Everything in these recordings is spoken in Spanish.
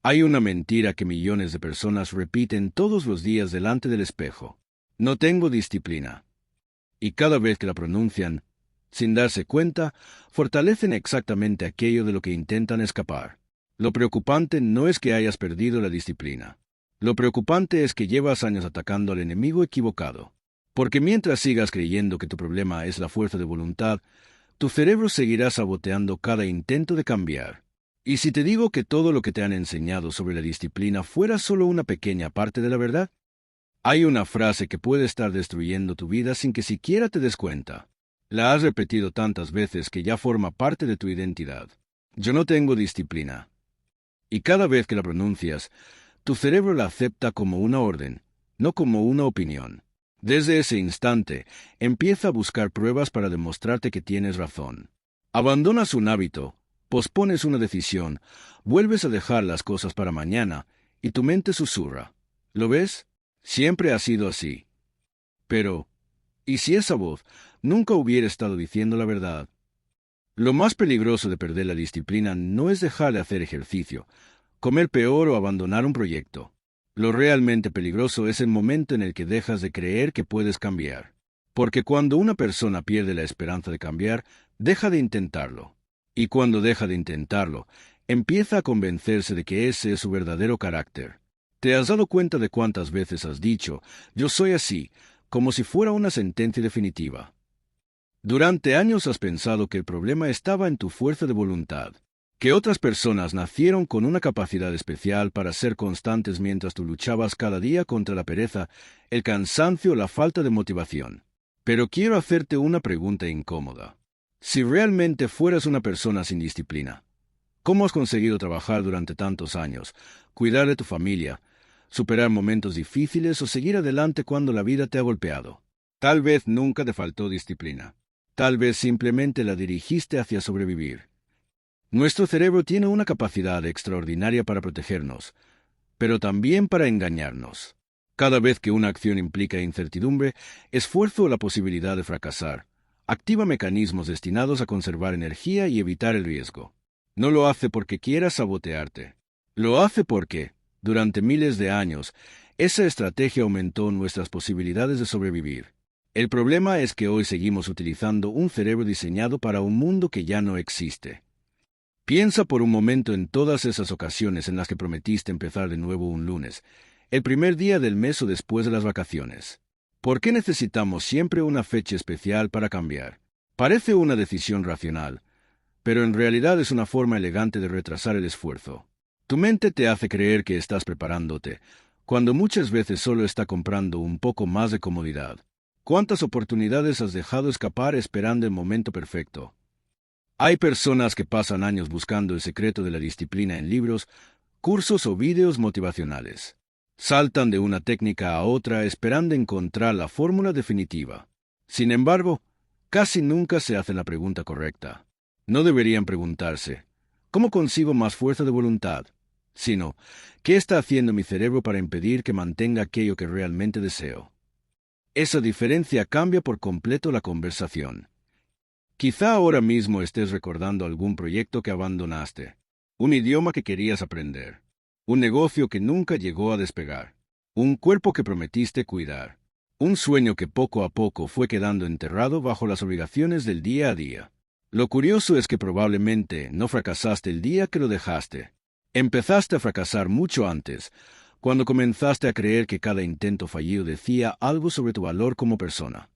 Hay una mentira que millones de personas repiten todos los días delante del espejo. No tengo disciplina. Y cada vez que la pronuncian, sin darse cuenta, fortalecen exactamente aquello de lo que intentan escapar. Lo preocupante no es que hayas perdido la disciplina. Lo preocupante es que llevas años atacando al enemigo equivocado. Porque mientras sigas creyendo que tu problema es la fuerza de voluntad, tu cerebro seguirá saboteando cada intento de cambiar. ¿Y si te digo que todo lo que te han enseñado sobre la disciplina fuera solo una pequeña parte de la verdad? Hay una frase que puede estar destruyendo tu vida sin que siquiera te des cuenta. La has repetido tantas veces que ya forma parte de tu identidad. Yo no tengo disciplina. Y cada vez que la pronuncias, tu cerebro la acepta como una orden, no como una opinión. Desde ese instante, empieza a buscar pruebas para demostrarte que tienes razón. Abandonas un hábito, pospones una decisión, vuelves a dejar las cosas para mañana, y tu mente susurra. ¿Lo ves? Siempre ha sido así. Pero, ¿y si esa voz nunca hubiera estado diciendo la verdad? Lo más peligroso de perder la disciplina no es dejar de hacer ejercicio, comer peor o abandonar un proyecto. Lo realmente peligroso es el momento en el que dejas de creer que puedes cambiar. Porque cuando una persona pierde la esperanza de cambiar, deja de intentarlo. Y cuando deja de intentarlo, empieza a convencerse de que ese es su verdadero carácter. ¿Te has dado cuenta de cuántas veces has dicho, yo soy así, como si fuera una sentencia definitiva? Durante años has pensado que el problema estaba en tu fuerza de voluntad, que otras personas nacieron con una capacidad especial para ser constantes mientras tú luchabas cada día contra la pereza, el cansancio o la falta de motivación. Pero quiero hacerte una pregunta incómoda. Si realmente fueras una persona sin disciplina, ¿cómo has conseguido trabajar durante tantos años, cuidar de tu familia, superar momentos difíciles o seguir adelante cuando la vida te ha golpeado? Tal vez nunca te faltó disciplina. Tal vez simplemente la dirigiste hacia sobrevivir. Nuestro cerebro tiene una capacidad extraordinaria para protegernos, pero también para engañarnos. Cada vez que una acción implica incertidumbre, esfuerzo o la posibilidad de fracasar, activa mecanismos destinados a conservar energía y evitar el riesgo. No lo hace porque quiera sabotearte. Lo hace porque, durante miles de años, esa estrategia aumentó nuestras posibilidades de sobrevivir. El problema es que hoy seguimos utilizando un cerebro diseñado para un mundo que ya no existe. Piensa por un momento en todas esas ocasiones en las que prometiste empezar de nuevo un lunes, el primer día del mes o después de las vacaciones. ¿Por qué necesitamos siempre una fecha especial para cambiar? Parece una decisión racional, pero en realidad es una forma elegante de retrasar el esfuerzo. Tu mente te hace creer que estás preparándote, cuando muchas veces solo está comprando un poco más de comodidad. ¿Cuántas oportunidades has dejado escapar esperando el momento perfecto? Hay personas que pasan años buscando el secreto de la disciplina en libros, cursos o vídeos motivacionales. Saltan de una técnica a otra esperando encontrar la fórmula definitiva. Sin embargo, casi nunca se hacen la pregunta correcta. No deberían preguntarse, ¿cómo consigo más fuerza de voluntad? Sino, ¿qué está haciendo mi cerebro para impedir que mantenga aquello que realmente deseo? Esa diferencia cambia por completo la conversación. Quizá ahora mismo estés recordando algún proyecto que abandonaste, un idioma que querías aprender, un negocio que nunca llegó a despegar, un cuerpo que prometiste cuidar, un sueño que poco a poco fue quedando enterrado bajo las obligaciones del día a día. Lo curioso es que probablemente no fracasaste el día que lo dejaste. Empezaste a fracasar mucho antes, cuando comenzaste a creer que cada intento fallido decía algo sobre tu valor como persona.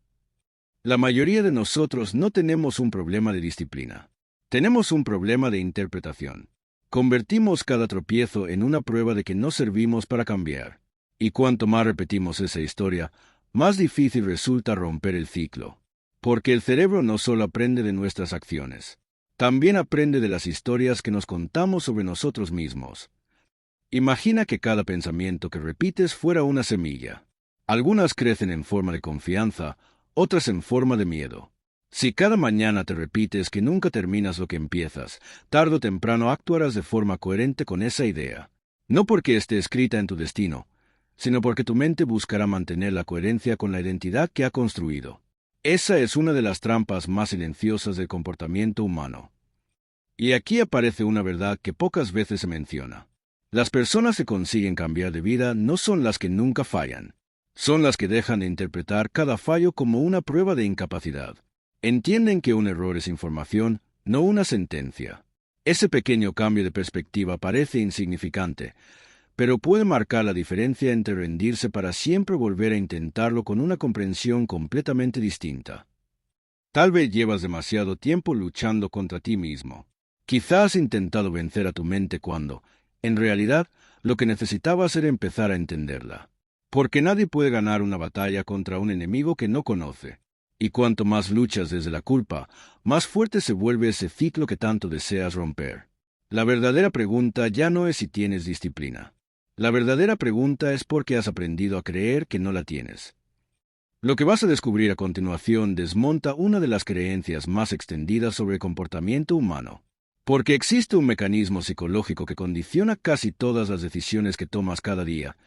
La mayoría de nosotros no tenemos un problema de disciplina. Tenemos un problema de interpretación. Convertimos cada tropiezo en una prueba de que no servimos para cambiar. Y cuanto más repetimos esa historia, más difícil resulta romper el ciclo. Porque el cerebro no solo aprende de nuestras acciones, también aprende de las historias que nos contamos sobre nosotros mismos. Imagina que cada pensamiento que repites fuera una semilla. Algunas crecen en forma de confianza, otras en forma de miedo. Si cada mañana te repites que nunca terminas lo que empiezas, tarde o temprano actuarás de forma coherente con esa idea. No porque esté escrita en tu destino, sino porque tu mente buscará mantener la coherencia con la identidad que ha construido. Esa es una de las trampas más silenciosas del comportamiento humano. Y aquí aparece una verdad que pocas veces se menciona. Las personas que consiguen cambiar de vida no son las que nunca fallan. Son las que dejan de interpretar cada fallo como una prueba de incapacidad. Entienden que un error es información, no una sentencia. Ese pequeño cambio de perspectiva parece insignificante, pero puede marcar la diferencia entre rendirse para siempre volver a intentarlo con una comprensión completamente distinta. Tal vez llevas demasiado tiempo luchando contra ti mismo. Quizás has intentado vencer a tu mente cuando, en realidad, lo que necesitabas era empezar a entenderla. Porque nadie puede ganar una batalla contra un enemigo que no conoce. Y cuanto más luchas desde la culpa, más fuerte se vuelve ese ciclo que tanto deseas romper. La verdadera pregunta ya no es si tienes disciplina. La verdadera pregunta es por qué has aprendido a creer que no la tienes. Lo que vas a descubrir a continuación desmonta una de las creencias más extendidas sobre el comportamiento humano. Porque existe un mecanismo psicológico que condiciona casi todas las decisiones que tomas cada día,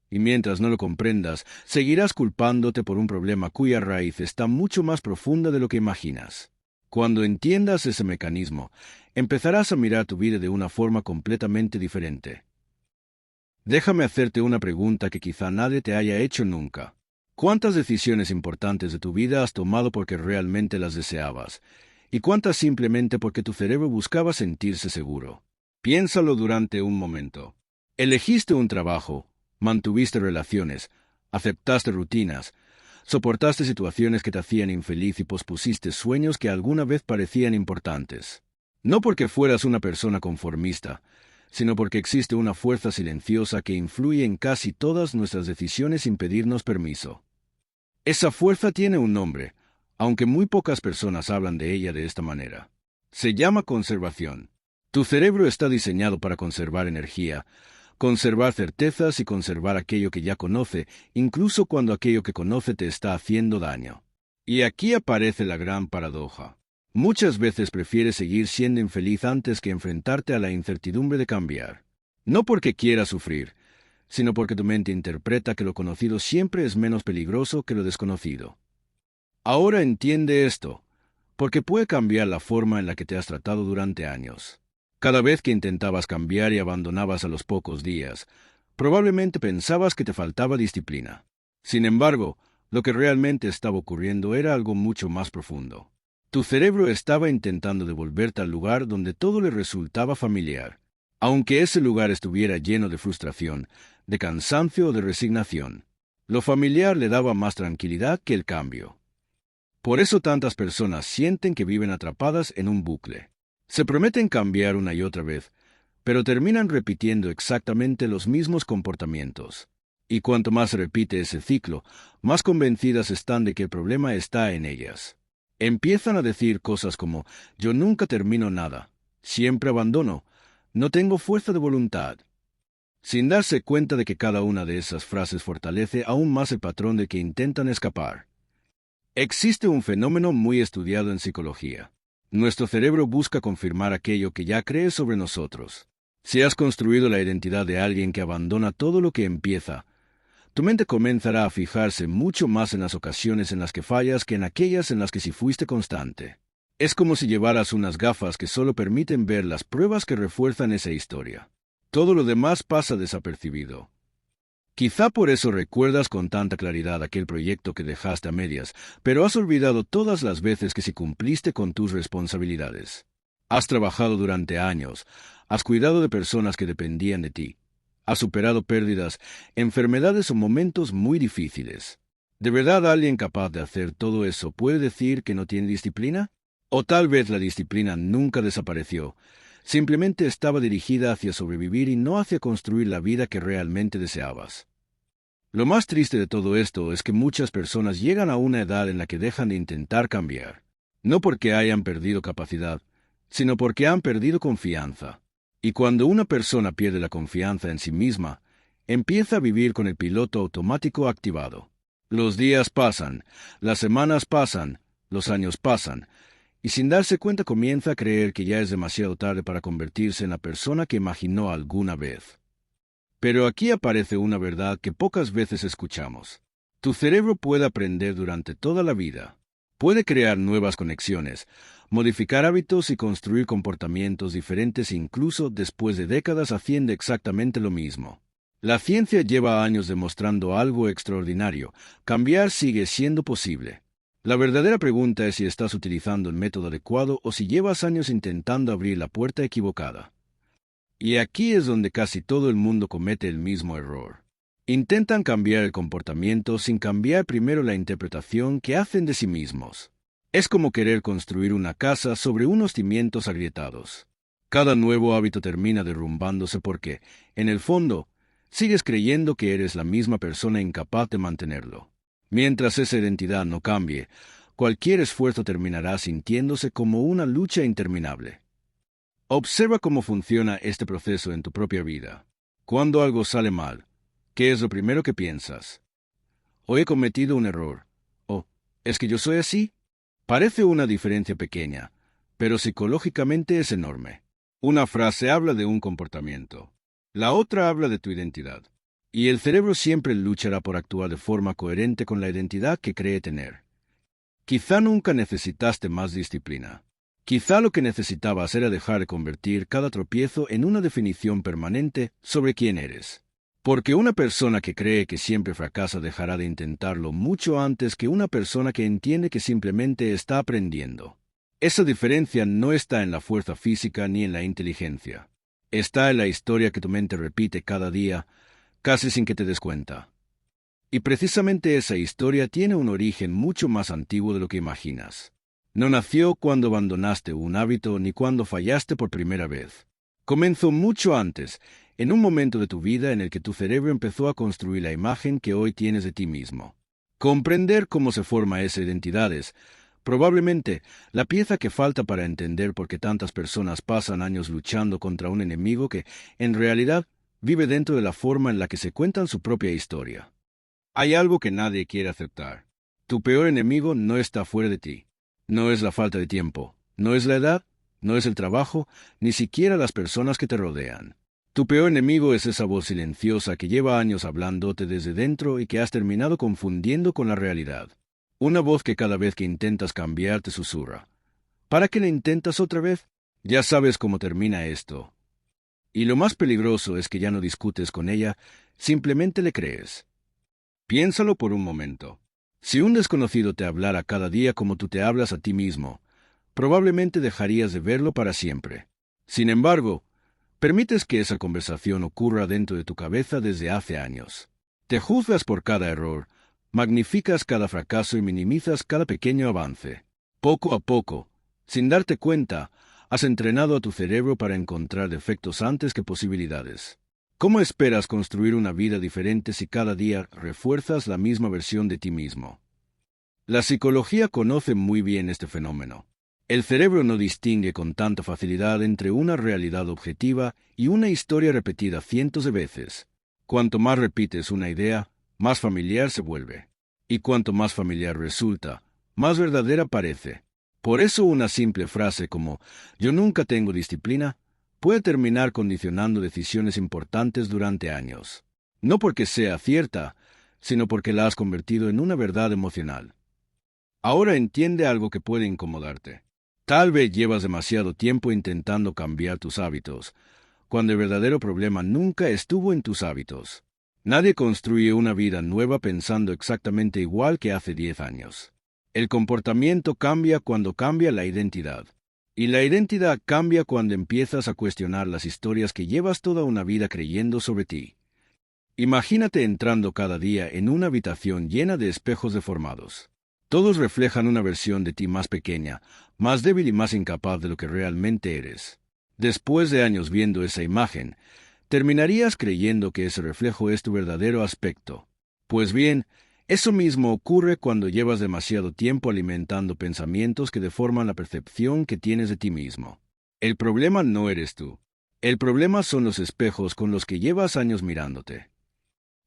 y mientras no lo comprendas, seguirás culpándote por un problema cuya raíz está mucho más profunda de lo que imaginas. Cuando entiendas ese mecanismo, empezarás a mirar tu vida de una forma completamente diferente. Déjame hacerte una pregunta que quizá nadie te haya hecho nunca. ¿Cuántas decisiones importantes de tu vida has tomado porque realmente las deseabas? ¿Y cuántas simplemente porque tu cerebro buscaba sentirse seguro? Piénsalo durante un momento. Elegiste un trabajo, mantuviste relaciones, aceptaste rutinas, soportaste situaciones que te hacían infeliz y pospusiste sueños que alguna vez parecían importantes. No porque fueras una persona conformista, sino porque existe una fuerza silenciosa que influye en casi todas nuestras decisiones sin pedirnos permiso. Esa fuerza tiene un nombre, aunque muy pocas personas hablan de ella de esta manera. Se llama conservación. Tu cerebro está diseñado para conservar energía, conservar certezas y conservar aquello que ya conoce, incluso cuando aquello que conoce te está haciendo daño. Y aquí aparece la gran paradoja. Muchas veces prefieres seguir siendo infeliz antes que enfrentarte a la incertidumbre de cambiar. No porque quieras sufrir, sino porque tu mente interpreta que lo conocido siempre es menos peligroso que lo desconocido. Ahora entiende esto, porque puede cambiar la forma en la que te has tratado durante años. Cada vez que intentabas cambiar y abandonabas a los pocos días, probablemente pensabas que te faltaba disciplina. Sin embargo, lo que realmente estaba ocurriendo era algo mucho más profundo. Tu cerebro estaba intentando devolverte al lugar donde todo le resultaba familiar, aunque ese lugar estuviera lleno de frustración, de cansancio o de resignación. Lo familiar le daba más tranquilidad que el cambio. Por eso tantas personas sienten que viven atrapadas en un bucle. Se prometen cambiar una y otra vez, pero terminan repitiendo exactamente los mismos comportamientos. Y cuanto más se repite ese ciclo, más convencidas están de que el problema está en ellas. Empiezan a decir cosas como, yo nunca termino nada, siempre abandono, no tengo fuerza de voluntad, sin darse cuenta de que cada una de esas frases fortalece aún más el patrón de que intentan escapar. Existe un fenómeno muy estudiado en psicología. Nuestro cerebro busca confirmar aquello que ya cree sobre nosotros. Si has construido la identidad de alguien que abandona todo lo que empieza, tu mente comenzará a fijarse mucho más en las ocasiones en las que fallas que en aquellas en las que sí fuiste constante. Es como si llevaras unas gafas que solo permiten ver las pruebas que refuerzan esa historia. Todo lo demás pasa desapercibido. Quizá por eso recuerdas con tanta claridad aquel proyecto que dejaste a medias, pero has olvidado todas las veces que sí cumpliste con tus responsabilidades. Has trabajado durante años, has cuidado de personas que dependían de ti, has superado pérdidas, enfermedades o momentos muy difíciles. ¿De verdad alguien capaz de hacer todo eso puede decir que no tiene disciplina? O tal vez la disciplina nunca desapareció, simplemente estaba dirigida hacia sobrevivir y no hacia construir la vida que realmente deseabas. Lo más triste de todo esto es que muchas personas llegan a una edad en la que dejan de intentar cambiar, no porque hayan perdido capacidad, sino porque han perdido confianza. Y cuando una persona pierde la confianza en sí misma, empieza a vivir con el piloto automático activado. Los días pasan, las semanas pasan, los años pasan, y sin darse cuenta comienza a creer que ya es demasiado tarde para convertirse en la persona que imaginó alguna vez. Pero aquí aparece una verdad que pocas veces escuchamos. Tu cerebro puede aprender durante toda la vida. Puede crear nuevas conexiones, modificar hábitos y construir comportamientos diferentes incluso después de décadas haciendo exactamente lo mismo. La ciencia lleva años demostrando algo extraordinario. Cambiar sigue siendo posible. La verdadera pregunta es si estás utilizando el método adecuado o si llevas años intentando abrir la puerta equivocada. Y aquí es donde casi todo el mundo comete el mismo error. Intentan cambiar el comportamiento sin cambiar primero la interpretación que hacen de sí mismos. Es como querer construir una casa sobre unos cimientos agrietados. Cada nuevo hábito termina derrumbándose porque, en el fondo, sigues creyendo que eres la misma persona incapaz de mantenerlo. Mientras esa identidad no cambie, cualquier esfuerzo terminará sintiéndose como una lucha interminable. Observa cómo funciona este proceso en tu propia vida. Cuando algo sale mal, ¿qué es lo primero que piensas? ¿O he cometido un error? ¿O es que yo soy así? Parece una diferencia pequeña, pero psicológicamente es enorme. Una frase habla de un comportamiento. La otra habla de tu identidad. Y el cerebro siempre luchará por actuar de forma coherente con la identidad que cree tener. Quizá nunca necesitaste más disciplina. Quizá lo que necesitabas era dejar de convertir cada tropiezo en una definición permanente sobre quién eres. Porque una persona que cree que siempre fracasa dejará de intentarlo mucho antes que una persona que entiende que simplemente está aprendiendo. Esa diferencia no está en la fuerza física ni en la inteligencia. Está en la historia que tu mente repite cada día, casi sin que te des cuenta. Y precisamente esa historia tiene un origen mucho más antiguo de lo que imaginas. No nació cuando abandonaste un hábito ni cuando fallaste por primera vez. Comenzó mucho antes, en un momento de tu vida en el que tu cerebro empezó a construir la imagen que hoy tienes de ti mismo. Comprender cómo se forma esa identidad es, probablemente, la pieza que falta para entender por qué tantas personas pasan años luchando contra un enemigo que, en realidad, vive dentro de la forma en la que se cuentan su propia historia. Hay algo que nadie quiere aceptar. Tu peor enemigo no está fuera de ti. No es la falta de tiempo, no es la edad, no es el trabajo, ni siquiera las personas que te rodean. Tu peor enemigo es esa voz silenciosa que lleva años hablándote desde dentro y que has terminado confundiendo con la realidad. Una voz que cada vez que intentas cambiar te susurra. ¿Para qué la intentas otra vez? Ya sabes cómo termina esto. Y lo más peligroso es que ya no discutes con ella, simplemente le crees. Piénsalo por un momento. Si un desconocido te hablara cada día como tú te hablas a ti mismo, probablemente dejarías de verlo para siempre. Sin embargo, permites que esa conversación ocurra dentro de tu cabeza desde hace años. Te juzgas por cada error, magnificas cada fracaso y minimizas cada pequeño avance. Poco a poco, sin darte cuenta, has entrenado a tu cerebro para encontrar defectos antes que posibilidades. ¿Cómo esperas construir una vida diferente si cada día refuerzas la misma versión de ti mismo? La psicología conoce muy bien este fenómeno. El cerebro no distingue con tanta facilidad entre una realidad objetiva y una historia repetida cientos de veces. Cuanto más repites una idea, más familiar se vuelve. Y cuanto más familiar resulta, más verdadera parece. Por eso una simple frase como «yo nunca tengo disciplina» puede terminar condicionando decisiones importantes durante años. No porque sea cierta, sino porque la has convertido en una verdad emocional. Ahora entiende algo que puede incomodarte. Tal vez llevas demasiado tiempo intentando cambiar tus hábitos, cuando el verdadero problema nunca estuvo en tus hábitos. Nadie construye una vida nueva pensando exactamente igual que hace 10 años. El comportamiento cambia cuando cambia la identidad. Y la identidad cambia cuando empiezas a cuestionar las historias que llevas toda una vida creyendo sobre ti. Imagínate entrando cada día en una habitación llena de espejos deformados. Todos reflejan una versión de ti más pequeña, más débil y más incapaz de lo que realmente eres. Después de años viendo esa imagen, terminarías creyendo que ese reflejo es tu verdadero aspecto. Pues bien, eso mismo ocurre cuando llevas demasiado tiempo alimentando pensamientos que deforman la percepción que tienes de ti mismo. El problema no eres tú. El problema son los espejos con los que llevas años mirándote.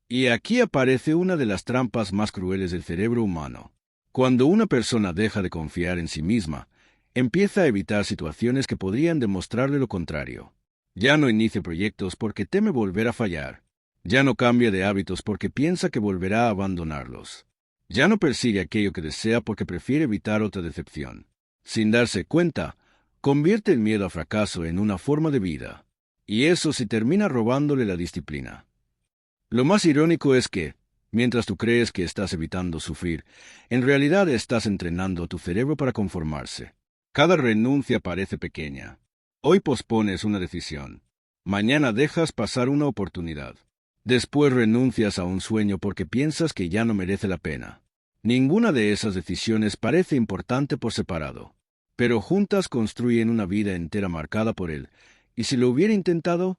Y aquí aparece una de las trampas más crueles del cerebro humano. Cuando una persona deja de confiar en sí misma, empieza a evitar situaciones que podrían demostrarle lo contrario. Ya no inicia proyectos porque teme volver a fallar. Ya no cambia de hábitos porque piensa que volverá a abandonarlos. Ya no persigue aquello que desea porque prefiere evitar otra decepción. Sin darse cuenta, convierte el miedo a fracaso en una forma de vida. Y eso se termina robándole la disciplina. Lo más irónico es que, mientras tú crees que estás evitando sufrir, en realidad estás entrenando a tu cerebro para conformarse. Cada renuncia parece pequeña. Hoy pospones una decisión. Mañana dejas pasar una oportunidad. Después renuncias a un sueño porque piensas que ya no merece la pena. Ninguna de esas decisiones parece importante por separado, pero juntas construyen una vida entera marcada por él. ¿Y si lo hubiera intentado?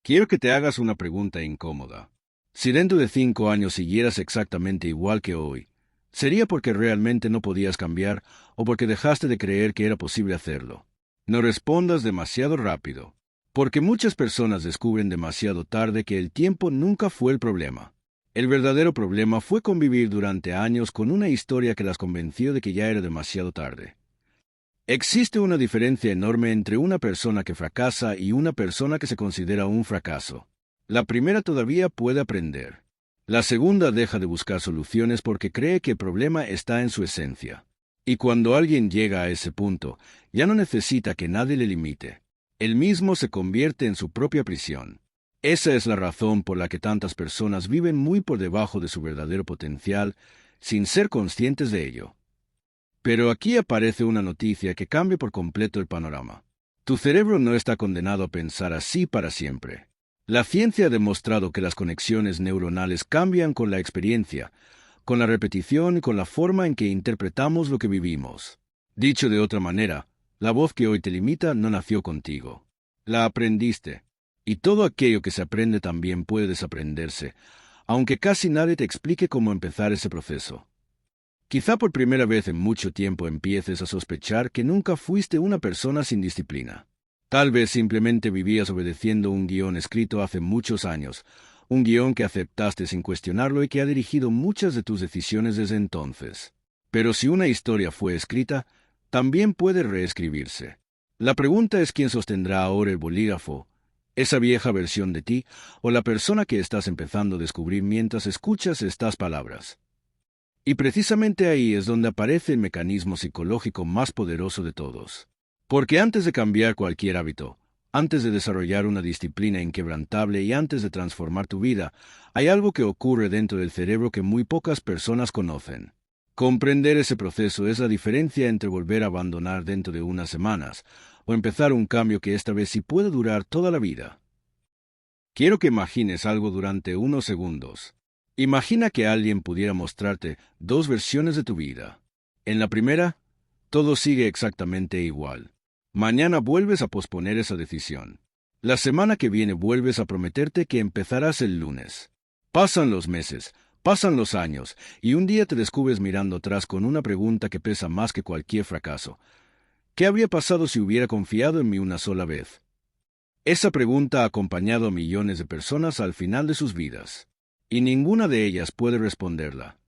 Quiero que te hagas una pregunta incómoda. Si dentro de 5 años siguieras exactamente igual que hoy, ¿sería porque realmente no podías cambiar o porque dejaste de creer que era posible hacerlo? No respondas demasiado rápido, porque muchas personas descubren demasiado tarde que el tiempo nunca fue el problema. El verdadero problema fue convivir durante años con una historia que las convenció de que ya era demasiado tarde. Existe una diferencia enorme entre una persona que fracasa y una persona que se considera un fracaso. La primera todavía puede aprender. La segunda deja de buscar soluciones porque cree que el problema está en su esencia. Y cuando alguien llega a ese punto, ya no necesita que nadie le limite. Él mismo se convierte en su propia prisión. Esa es la razón por la que tantas personas viven muy por debajo de su verdadero potencial, sin ser conscientes de ello. Pero aquí aparece una noticia que cambia por completo el panorama. Tu cerebro no está condenado a pensar así para siempre. La ciencia ha demostrado que las conexiones neuronales cambian con la experiencia, con la repetición y con la forma en que interpretamos lo que vivimos. Dicho de otra manera, la voz que hoy te limita no nació contigo. La aprendiste. Y todo aquello que se aprende también puede desaprenderse, aunque casi nadie te explique cómo empezar ese proceso. Quizá por primera vez en mucho tiempo empieces a sospechar que nunca fuiste una persona sin disciplina. Tal vez simplemente vivías obedeciendo un guión escrito hace muchos años, un guión que aceptaste sin cuestionarlo y que ha dirigido muchas de tus decisiones desde entonces. Pero si una historia fue escrita, también puede reescribirse. La pregunta es quién sostendrá ahora el bolígrafo, esa vieja versión de ti o la persona que estás empezando a descubrir mientras escuchas estas palabras. Y precisamente ahí es donde aparece el mecanismo psicológico más poderoso de todos. Porque antes de cambiar cualquier hábito, antes de desarrollar una disciplina inquebrantable y antes de transformar tu vida, hay algo que ocurre dentro del cerebro que muy pocas personas conocen. Comprender ese proceso es la diferencia entre volver a abandonar dentro de unas semanas o empezar un cambio que esta vez sí puede durar toda la vida. Quiero que imagines algo durante unos segundos. Imagina que alguien pudiera mostrarte dos versiones de tu vida. En la primera, todo sigue exactamente igual. Mañana vuelves a posponer esa decisión. La semana que viene vuelves a prometerte que empezarás el lunes. Pasan los meses, pasan los años, y un día te descubres mirando atrás con una pregunta que pesa más que cualquier fracaso. ¿Qué habría pasado si hubiera confiado en mí una sola vez? Esa pregunta ha acompañado a millones de personas al final de sus vidas, y ninguna de ellas puede responderla.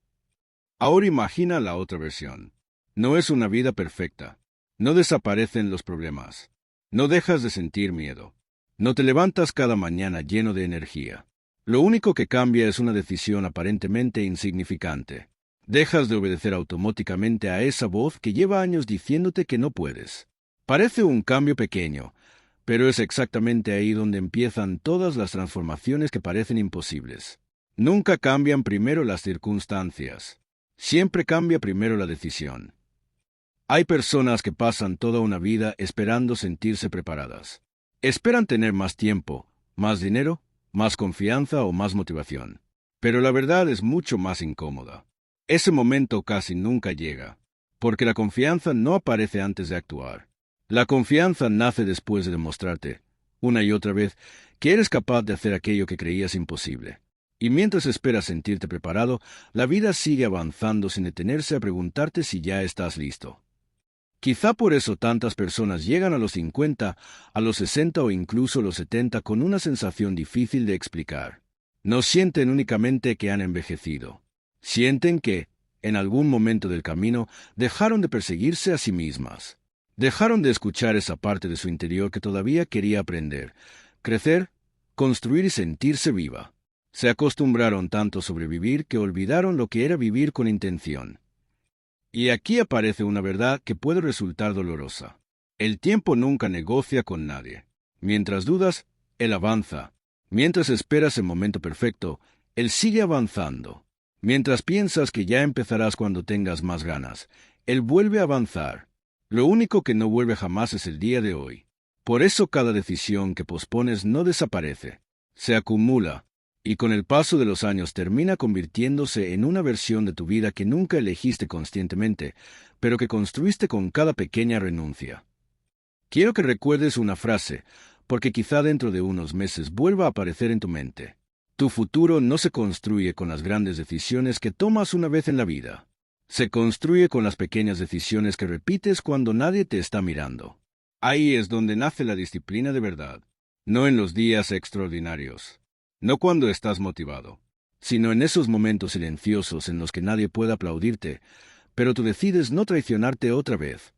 Ahora imagina la otra versión. No es una vida perfecta. No desaparecen los problemas. No dejas de sentir miedo. No te levantas cada mañana lleno de energía. Lo único que cambia es una decisión aparentemente insignificante. Dejas de obedecer automáticamente a esa voz que lleva años diciéndote que no puedes. Parece un cambio pequeño, pero es exactamente ahí donde empiezan todas las transformaciones que parecen imposibles. Nunca cambian primero las circunstancias. Siempre cambia primero la decisión. Hay personas que pasan toda una vida esperando sentirse preparadas. Esperan tener más tiempo, más dinero, más confianza o más motivación. Pero la verdad es mucho más incómoda. Ese momento casi nunca llega, porque la confianza no aparece antes de actuar. La confianza nace después de demostrarte, una y otra vez, que eres capaz de hacer aquello que creías imposible. Y mientras esperas sentirte preparado, la vida sigue avanzando sin detenerse a preguntarte si ya estás listo. Quizá por eso tantas personas llegan a los 50, a los 60 o incluso los 70 con una sensación difícil de explicar. No sienten únicamente que han envejecido. Sienten que, en algún momento del camino, dejaron de perseguirse a sí mismas. Dejaron de escuchar esa parte de su interior que todavía quería aprender, crecer, construir y sentirse viva. Se acostumbraron tanto a sobrevivir que olvidaron lo que era vivir con intención. Y aquí aparece una verdad que puede resultar dolorosa. El tiempo nunca negocia con nadie. Mientras dudas, él avanza. Mientras esperas el momento perfecto, él sigue avanzando. Mientras piensas que ya empezarás cuando tengas más ganas, él vuelve a avanzar. Lo único que no vuelve jamás es el día de hoy. Por eso cada decisión que pospones no desaparece. Se acumula, y con el paso de los años termina convirtiéndose en una versión de tu vida que nunca elegiste conscientemente, pero que construiste con cada pequeña renuncia. Quiero que recuerdes una frase, porque quizá dentro de unos meses vuelva a aparecer en tu mente. Tu futuro no se construye con las grandes decisiones que tomas una vez en la vida. Se construye con las pequeñas decisiones que repites cuando nadie te está mirando. Ahí es donde nace la disciplina de verdad, no en los días extraordinarios, no cuando estás motivado, sino en esos momentos silenciosos en los que nadie puede aplaudirte, pero tú decides no traicionarte otra vez.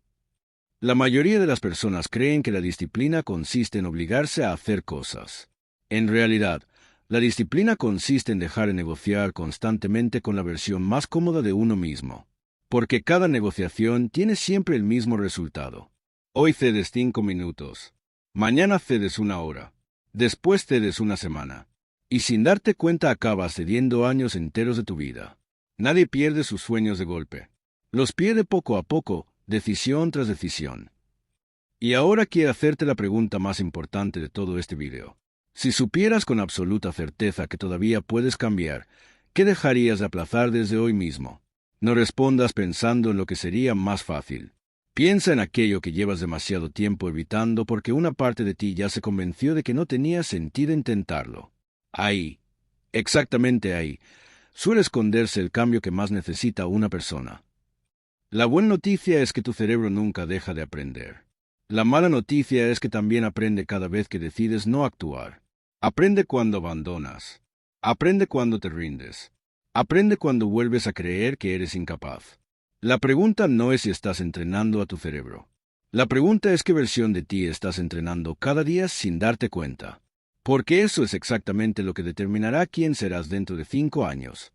La mayoría de las personas creen que la disciplina consiste en obligarse a hacer cosas. En realidad, la disciplina consiste en dejar de negociar constantemente con la versión más cómoda de uno mismo, porque cada negociación tiene siempre el mismo resultado. Hoy cedes 5 minutos, mañana cedes 1 hora, después cedes una semana, y sin darte cuenta acabas cediendo años enteros de tu vida. Nadie pierde sus sueños de golpe. Los pierde poco a poco, decisión tras decisión. Y ahora quiero hacerte la pregunta más importante de todo este video. Si supieras con absoluta certeza que todavía puedes cambiar, ¿qué dejarías de aplazar desde hoy mismo? No respondas pensando en lo que sería más fácil. Piensa en aquello que llevas demasiado tiempo evitando porque una parte de ti ya se convenció de que no tenía sentido intentarlo. Ahí, exactamente ahí, suele esconderse el cambio que más necesita una persona. La buena noticia es que tu cerebro nunca deja de aprender. La mala noticia es que también aprende cada vez que decides no actuar. Aprende cuando abandonas. Aprende cuando te rindes. Aprende cuando vuelves a creer que eres incapaz. La pregunta no es si estás entrenando a tu cerebro. La pregunta es qué versión de ti estás entrenando cada día sin darte cuenta. Porque eso es exactamente lo que determinará quién serás dentro de 5 años.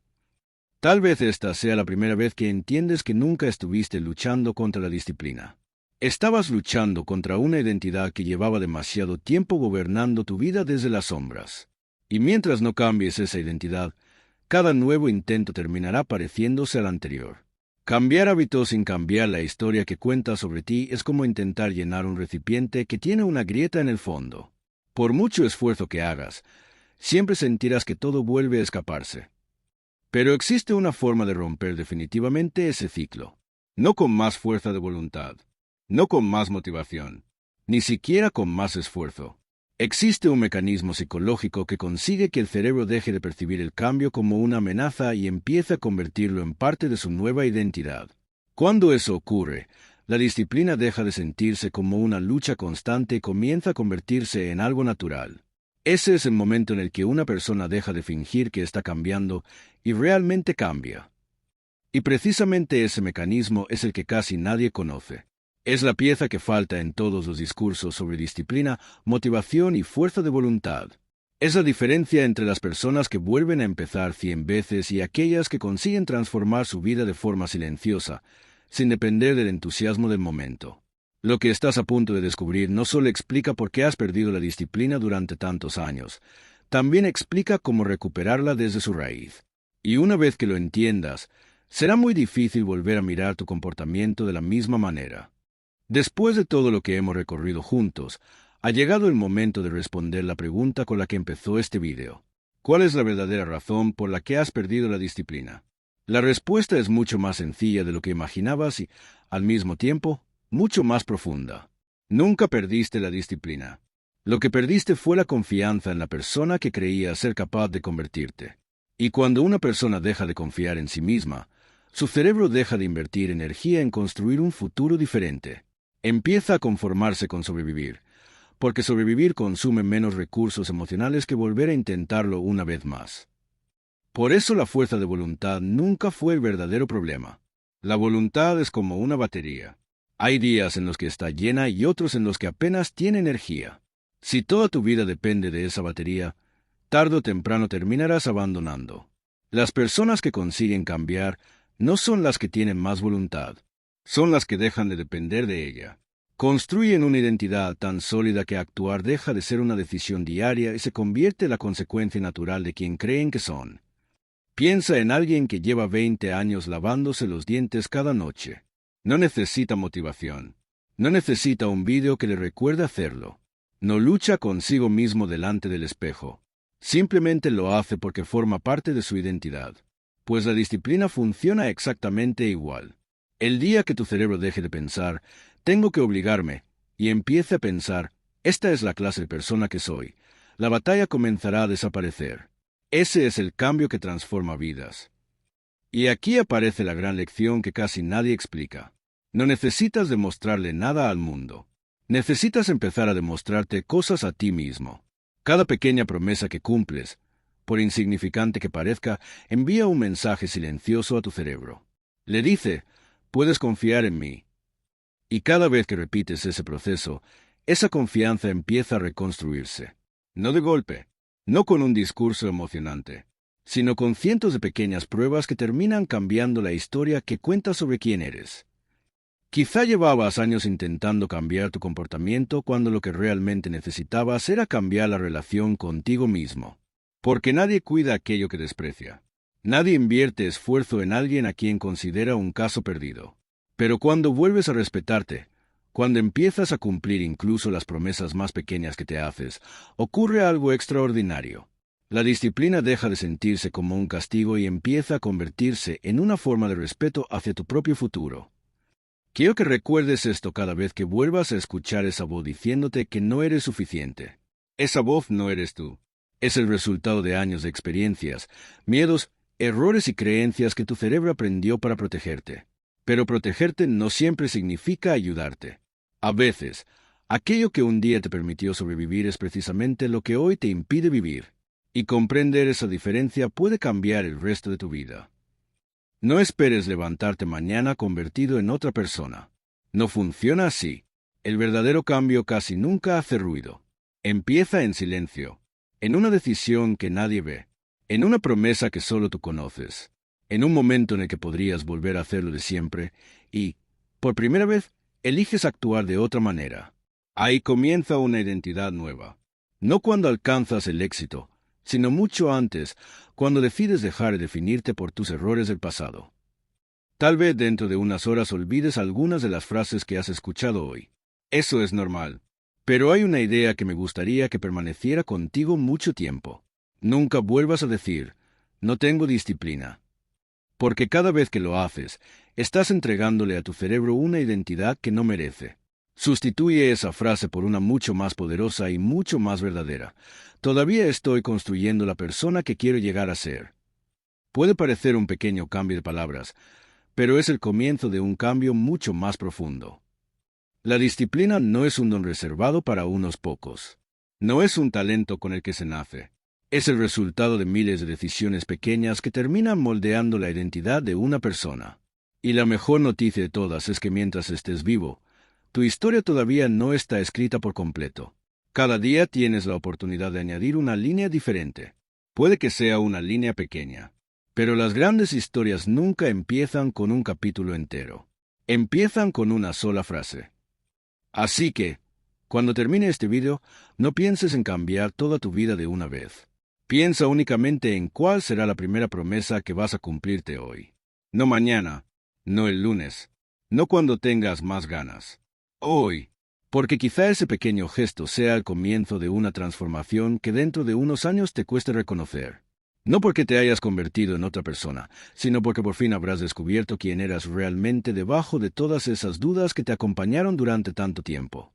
Tal vez esta sea la primera vez que entiendes que nunca estuviste luchando contra la disciplina. Estabas luchando contra una identidad que llevaba demasiado tiempo gobernando tu vida desde las sombras. Y mientras no cambies esa identidad, cada nuevo intento terminará pareciéndose al anterior. Cambiar hábitos sin cambiar la historia que cuentas sobre ti es como intentar llenar un recipiente que tiene una grieta en el fondo. Por mucho esfuerzo que hagas, siempre sentirás que todo vuelve a escaparse. Pero existe una forma de romper definitivamente ese ciclo. No con más fuerza de voluntad, no con más motivación, ni siquiera con más esfuerzo. Existe un mecanismo psicológico que consigue que el cerebro deje de percibir el cambio como una amenaza y empiece a convertirlo en parte de su nueva identidad. Cuando eso ocurre, la disciplina deja de sentirse como una lucha constante y comienza a convertirse en algo natural. Ese es el momento en el que una persona deja de fingir que está cambiando y realmente cambia. Y precisamente ese mecanismo es el que casi nadie conoce. Es la pieza que falta en todos los discursos sobre disciplina, motivación y fuerza de voluntad. Es la diferencia entre las personas que vuelven a empezar 100 veces y aquellas que consiguen transformar su vida de forma silenciosa, sin depender del entusiasmo del momento. Lo que estás a punto de descubrir no solo explica por qué has perdido la disciplina durante tantos años, también explica cómo recuperarla desde su raíz. Y una vez que lo entiendas, será muy difícil volver a mirar tu comportamiento de la misma manera. Después de todo lo que hemos recorrido juntos, ha llegado el momento de responder la pregunta con la que empezó este video. ¿Cuál es la verdadera razón por la que has perdido la disciplina? La respuesta es mucho más sencilla de lo que imaginabas y, al mismo tiempo, mucho más profunda. Nunca perdiste la disciplina. Lo que perdiste fue la confianza en la persona que creía ser capaz de convertirte. Y cuando una persona deja de confiar en sí misma, su cerebro deja de invertir energía en construir un futuro diferente. Empieza a conformarse con sobrevivir, porque sobrevivir consume menos recursos emocionales que volver a intentarlo una vez más. Por eso la fuerza de voluntad nunca fue el verdadero problema. La voluntad es como una batería. Hay días en los que está llena y otros en los que apenas tiene energía. Si toda tu vida depende de esa batería, tarde o temprano terminarás abandonando. Las personas que consiguen cambiar no son las que tienen más voluntad, son las que dejan de depender de ella. Construyen una identidad tan sólida que actuar deja de ser una decisión diaria y se convierte en la consecuencia natural de quien creen que son. Piensa en alguien que lleva 20 años lavándose los dientes cada noche. No necesita motivación. No necesita un vídeo que le recuerde hacerlo. No lucha consigo mismo delante del espejo. Simplemente lo hace porque forma parte de su identidad. Pues la disciplina funciona exactamente igual. El día que tu cerebro deje de pensar, tengo que obligarme, y empiece a pensar, esta es la clase de persona que soy, la batalla comenzará a desaparecer. Ese es el cambio que transforma vidas. Y aquí aparece la gran lección que casi nadie explica. No necesitas demostrarle nada al mundo. Necesitas empezar a demostrarte cosas a ti mismo. Cada pequeña promesa que cumples, por insignificante que parezca, envía un mensaje silencioso a tu cerebro. Le dice, puedes confiar en mí. Y cada vez que repites ese proceso, esa confianza empieza a reconstruirse. No de golpe, no con un discurso emocionante, sino con cientos de pequeñas pruebas que terminan cambiando la historia que cuentas sobre quién eres. Quizá llevabas años intentando cambiar tu comportamiento cuando lo que realmente necesitabas era cambiar la relación contigo mismo. Porque nadie cuida aquello que desprecia. Nadie invierte esfuerzo en alguien a quien considera un caso perdido. Pero cuando vuelves a respetarte, cuando empiezas a cumplir incluso las promesas más pequeñas que te haces, ocurre algo extraordinario. La disciplina deja de sentirse como un castigo y empieza a convertirse en una forma de respeto hacia tu propio futuro. Quiero que recuerdes esto cada vez que vuelvas a escuchar esa voz diciéndote que no eres suficiente. Esa voz no eres tú. Es el resultado de años de experiencias, miedos, errores y creencias que tu cerebro aprendió para protegerte. Pero protegerte no siempre significa ayudarte. A veces, aquello que un día te permitió sobrevivir es precisamente lo que hoy te impide vivir. Y comprender esa diferencia puede cambiar el resto de tu vida. No esperes levantarte mañana convertido en otra persona. No funciona así. El verdadero cambio casi nunca hace ruido. Empieza en silencio, en una decisión que nadie ve, en una promesa que solo tú conoces, en un momento en el que podrías volver a hacerlo de siempre y, por primera vez, eliges actuar de otra manera. Ahí comienza una identidad nueva. No cuando alcanzas el éxito, sino mucho antes, cuando decides dejar de definirte por tus errores del pasado. Tal vez dentro de unas horas olvides algunas de las frases que has escuchado hoy. Eso es normal. Pero hay una idea que me gustaría que permaneciera contigo mucho tiempo. Nunca vuelvas a decir, no tengo disciplina. Porque cada vez que lo haces, estás entregándole a tu cerebro una identidad que no merece. Sustituye esa frase por una mucho más poderosa y mucho más verdadera. Todavía estoy construyendo la persona que quiero llegar a ser. Puede parecer un pequeño cambio de palabras, pero es el comienzo de un cambio mucho más profundo. La disciplina no es un don reservado para unos pocos. No es un talento con el que se nace. Es el resultado de miles de decisiones pequeñas que terminan moldeando la identidad de una persona. Y la mejor noticia de todas es que mientras estés vivo, tu historia todavía no está escrita por completo. Cada día tienes la oportunidad de añadir una línea diferente. Puede que sea una línea pequeña, pero las grandes historias nunca empiezan con un capítulo entero. Empiezan con una sola frase. Así que, cuando termine este video, no pienses en cambiar toda tu vida de una vez. Piensa únicamente en cuál será la primera promesa que vas a cumplirte hoy. No mañana, no el lunes, no cuando tengas más ganas. Hoy, porque quizá ese pequeño gesto sea el comienzo de una transformación que dentro de unos años te cueste reconocer. No porque te hayas convertido en otra persona, sino porque por fin habrás descubierto quién eras realmente debajo de todas esas dudas que te acompañaron durante tanto tiempo.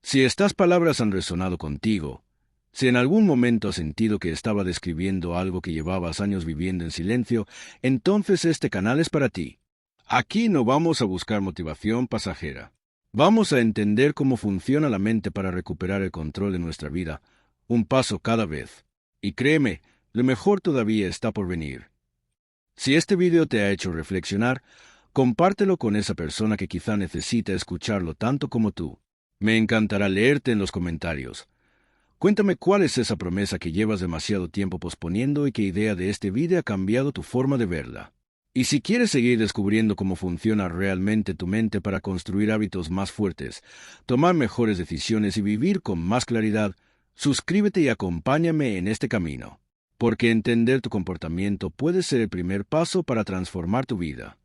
Si estas palabras han resonado contigo, si en algún momento has sentido que estaba describiendo algo que llevabas años viviendo en silencio, entonces este canal es para ti. Aquí no vamos a buscar motivación pasajera. Vamos a entender cómo funciona la mente para recuperar el control de nuestra vida, un paso cada vez. Y créeme, lo mejor todavía está por venir. Si este video te ha hecho reflexionar, compártelo con esa persona que quizá necesita escucharlo tanto como tú. Me encantará leerte en los comentarios. Cuéntame cuál es esa promesa que llevas demasiado tiempo posponiendo y qué idea de este video ha cambiado tu forma de verla. Y si quieres seguir descubriendo cómo funciona realmente tu mente para construir hábitos más fuertes, tomar mejores decisiones y vivir con más claridad, suscríbete y acompáñame en este camino, porque entender tu comportamiento puede ser el primer paso para transformar tu vida.